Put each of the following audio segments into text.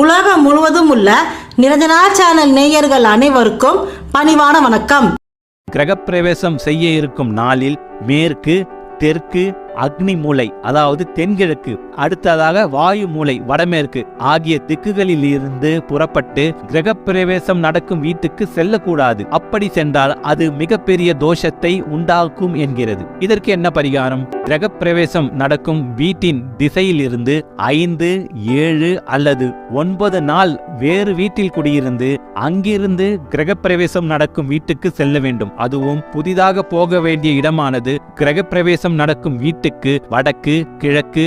உலகம் முழுவதும் உள்ள நிரஞ்சனா சேனல் நேயர்கள் அனைவருக்கும் பணிவான வணக்கம். கிரகப்பிரவேசம் செய்ய இருக்கும் நாளில் மேற்கு, தெற்கு, அக்னி மூலை அதாவது தென்கிழக்கு, அடுத்ததாக வாயு மூலை வடமேற்கு ஆகிய திக்குகளில் இருந்து புறப்பட்டு கிரகப்பிரவேசம் நடக்கும் வீட்டுக்கு செல்லக்கூடாது. அப்படி சென்றால் அது மிகப்பெரிய தோஷத்தை உண்டாக்கும் என்கிறது. இதற்கு என்ன பரிகாரம்? கிரகப்பிரவேசம் நடக்கும் வீட்டின் திசையில் இருந்து 5, 7 அல்லது 9 நாள் வேறு வீட்டில் குடியிருந்து அங்கிருந்து கிரகப்பிரவேசம் நடக்கும் வீட்டுக்கு செல்ல வேண்டும். அதுவும் புதிதாக போக வேண்டிய இடமானது கிரகப்பிரவேசம் நடக்கும் வீட்டுக்கு வடக்கு, கிழக்கு,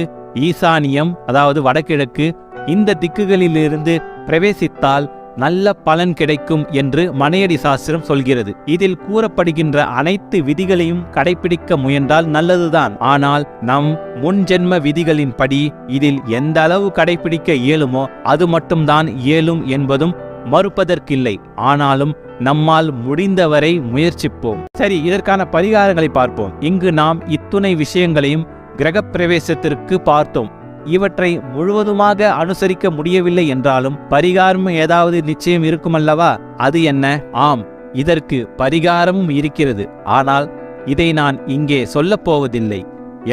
ஈசானியம் அதாவது வடகிழக்கு இந்த திக்குகளிலிருந்து பிரவேசித்தால் நல்ல பலன் கிடைக்கும் என்று மனையடி சாஸ்திரம் சொல்கிறது. இதில் கூறப்படுகின்ற அனைத்து விதிகளையும் கடைபிடிக்க முயன்றால் நல்லதுதான். ஆனால் நம் முன்ஜென்ம விதிகளின்படி இதில் எந்த அளவு கடைபிடிக்க இயலுமோ அது மட்டும்தான் இயலும் என்பதும் மறுப்பதற்கில்லை. ஆனாலும் நம்மால் முடிந்தவரை முயற்சிப்போம். சரி, இதற்கான பரிகாரங்களை பார்ப்போம். இங்கு நாம் இத்துணை விஷயங்களையும் கிரகப்பிரவேசத்திற்கு பார்த்தோம். இவற்றை முழுவதுமாக அனுசரிக்க முடியவில்லை என்றாலும் பரிகாரம் ஏதாவது நிச்சயம் இருக்குமல்லவா? அது என்ன? ஆம், இதற்கு பரிகாரமும் இருக்கிறது. ஆனால் இதை நான் இங்கே சொல்லப் போவதில்லை.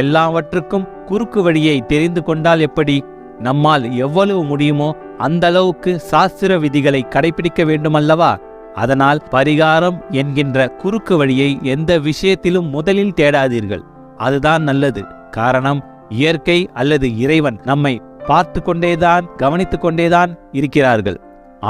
எல்லாவற்றுக்கும் குறுக்கு வழியை தெரிந்து கொண்டால் எப்படி? நம்மால் எவ்வளவு முடியுமோ அந்த அளவுக்கு சாஸ்திர விதிகளை கடைபிடிக்க வேண்டுமல்லவா? அதனால் பரிகாரம் என்கின்ற குறுக்கு வழியை எந்த விஷயத்திலும் முதலில் தேடாதீர்கள். அதுதான் நல்லது. காரணம், இயற்கை அல்லது இறைவன் நம்மை பார்த்து கொண்டேதான் கவனித்துக் கொண்டேதான் இருக்கிறார்கள்.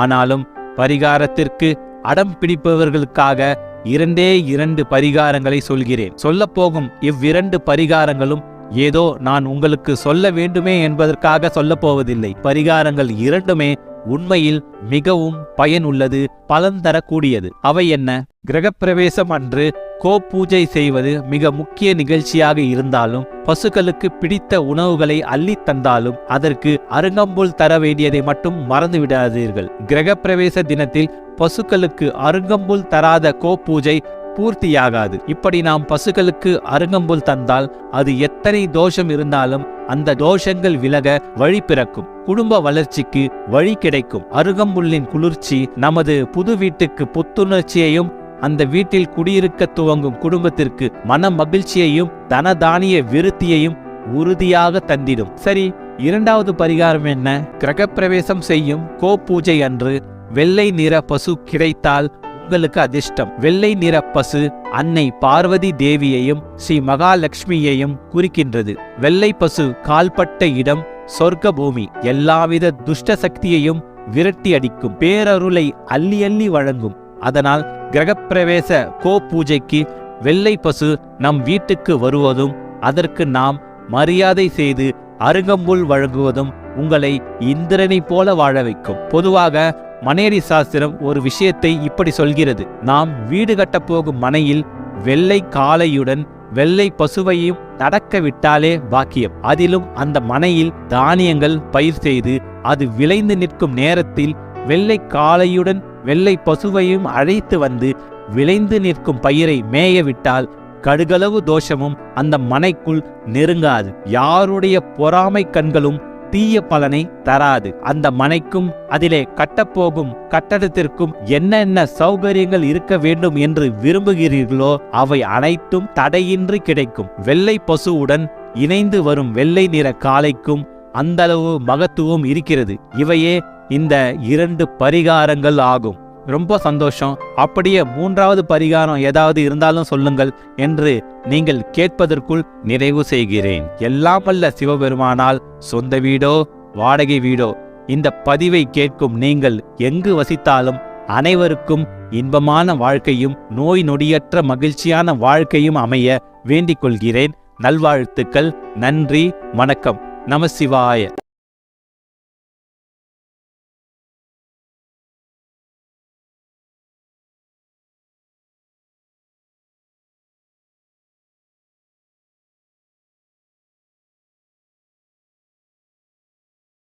ஆனாலும் பரிகாரத்திற்கு அடம் பிடிப்பவர்களுக்காக 2 பரிகாரங்களை சொல்கிறேன். சொல்லப்போகும் இவ்விரண்டு பரிகாரங்களும் ஏதோ நான் உங்களுக்கு சொல்ல வேண்டுமே என்பதற்காக சொல்லப் போவதில்லை. பரிகாரங்கள் இரண்டுமே உண்மையில் மிகவும் பயனுள்ளது, பலன் தரக்கூடியது. அவை என்ன? கிரகப்பிரவேசம் அன்று கோபூஜை செய்வது மிக முக்கிய நிகழ்ச்சியாக இருந்தாலும், பசுக்களுக்கு பிடித்த உணவுகளை அள்ளி தந்தாலும் அதற்கு அருங்கம்புல் தர வேண்டியதை மட்டும் மறந்து விடாதீர்கள். கிரகப்பிரவேச தினத்தில் பசுக்களுக்கு அருங்கம்புல் தராத கோபூஜை பூர்த்தியாகாது. இப்படி நாம் பசுக்களுக்கு அருங்கம்புல் தந்தால் அது எத்தனை தோஷம் இருந்தாலும் அந்த தோஷங்கள் விலக வழி பிறக்கும். குடும்ப வளர்ச்சிக்கு வழி கிடைக்கும். அருகம்புல்லின் குளிர்ச்சி நமது புது வீட்டுக்கு புத்துணர்ச்சியையும், அந்த வீட்டில் குடியிருக்க துவங்கும் குடும்பத்திற்கு மன மகிழ்ச்சியையும் தனதானிய விருத்தியையும் உறுதியாக தந்திடும். சரி, 2வது பரிகாரம் என்ன? கிரகப்பிரவேசம் செய்யும் கோபூஜை அன்று வெள்ளை நிற பசு கிடைத்தால் உங்களுக்கு அதிர்ஷ்டம். வெள்ளை நிற பசு அன்னை பார்வதி தேவியையும் ஸ்ரீ மகாலட்சுமியையும் குறிக்கின்றது. வெள்ளை பசு கால்பட்ட இடம் சொர்க்க பூமி. எல்லாவித துஷ்ட சக்தியையும் விரட்டி அடிக்கும். பேரருளை அள்ளி அள்ளி வழங்கும். அதனால் கிரகப்பிரவேச கோபூஜைக்கு வெள்ளை பசு நம் வீட்டுக்கு வருவதும் அதற்கு நாம் மரியாதை செய்து அருங்கம்புல் வழங்குவதும் உங்களை இந்திரனை போல வாழ வைக்கும். பொதுவாக மனையடி சாஸ்திரம் ஒரு விஷயத்தை இப்படி சொல்கிறது. நாம் வீடு கட்டப்போகும் மனையில் வெள்ளை காளையுடன் வெள்ளை பசுவையும் நடக்க விட்டாலே பாக்கியம். அதிலும் அந்த மனையில் தானியங்கள் பயிர் செய்து அது விளைந்து நிற்கும் நேரத்தில் வெள்ளை காளையுடன் வெள்ளை பசுவையும் அழைத்து வந்து விளைந்து நிற்கும் பயிரை மேய விட்டால் கடுகளவு தோஷமும் அந்த மனைக்குள் நெருங்காது. யாருடைய பொறாமை கண்களும் தீய பலனை தராது. அந்த மனைக்கும் அதிலே கட்டப்போகும் கட்டடத்திற்கும் என்னென்ன சௌகரியங்கள் இருக்க வேண்டும் என்று விரும்புகிறீர்களோ அவை அனைத்தும் தடையின்றி கிடைக்கும். வெள்ளை பசுவுடன் இணைந்து வரும் வெள்ளை நிற காளைக்கும் அந்தளவு மகத்துவம் இருக்கிறது. இவையே இந்த 2 பரிகாரங்கள் ஆகும். ரொம்ப சந்தோஷம். அப்படியே 3வது பரிகாரம் ஏதாவது இருந்தாலும் சொல்லுங்கள் என்று நீங்கள் கேட்பதற்குள் நிறைவு செய்கிறேன். எல்லாம் வல்ல சிவபெருமானால் சொந்த வீடோ வாடகை வீடோ இந்த பதிவை கேட்கும் நீங்கள் எங்கு வசித்தாலும் அனைவருக்கும் இன்பமான வாழ்க்கையும் நோய் நொடியற்ற மகிழ்ச்சியான வாழ்க்கையும் அமைய வேண்டிக் கொள்கிறேன். நல்வாழ்த்துக்கள். நன்றி, வணக்கம். நமசிவாய.